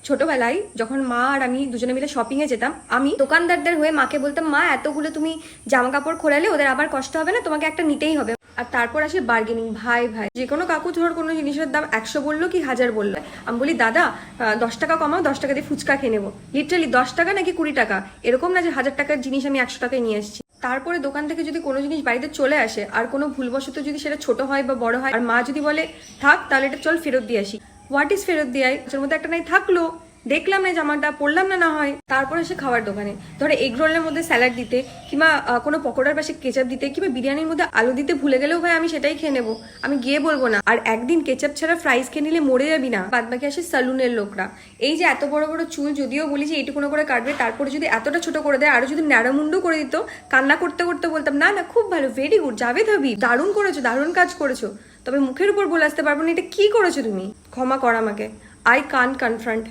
ছোটবেলায় যখন মা আর আমি দুজনে মিলে শপিং এ যেতাম, আমি দোকানদারদের হয়ে মাকে বলতাম, মা এতগুলো তুমি জামা কাপড় খোলালে ওদের আবার কষ্ট হবে না, তোমাকে একটা নিতেই হবে। আর তারপর আসে বার্গেনিং। ভাই ভাই, যে কোনো কাকু ধর কোনো জিনিসের দাম 100 বললো কি 1000 বললো, আমি বলি দাদা 10 টাকা কমাও, 10 টাকা দিয়ে ফুচকা খেয়ে নেবো। লিটারালি 10 টাকা নাকি 20 টাকা, এরকম না যে 1000 টাকার জিনিস আমি 100 টাকায় নিয়ে আসছি। তারপরে দোকান থেকে যদি কোনো জিনিস বাড়িতে চলে আসে আর কোনো ভুলবশত যদি সেটা ছোট হয় বা বড় হয়, আর মা যদি বলে থাক তাহলে এটা চল ফেরত দিয়ে আসি, হোয়াট ইজ ফেরত দিয়ে? এর মধ্যে একটা নাই থাকলো, দেখলাম না জামাটা, পড়লাম না, না হয়। তারপরে সে খাবার দোকানে ধরো এগ রোলের মধ্যে স্যালাড দিতে, কিংবা কোনো পকোড়ার পাশে কেচাপ দিতে, কিংবা বিরিয়ানির মধ্যে আলু দিতে ভুলে গেলেও ভাই আমি সেটাই খেয়ে নেবো, আমি গিয়ে বলবো না। আর একদিন কেচাপ ছাড়া ফ্রাইজ খেয়ে নিলে মরে যাবি না। বাদ বাকি আসে সালুনের লোকরা, এই যে এত বড় বড় চুল যদিও বলি যে এইটুকুনো করে কাটবে, তারপরে যদি এতটা ছোট করে দেয়, আরো যদি ন্যাড়ামুন্ডু করে দিত, কান্না করতে করতে বলতাম না না খুব ভালো, ভেরি গুড জাভেদ হাবিব, দারুণ করেছো, দারুণ কাজ করেছো। তবে মুখের উপর বলে আসতে পারবো না এটা কি করেছো তুমি, ক্ষমা কর আমাকে, আই কান্ট কনফ্রন্ট।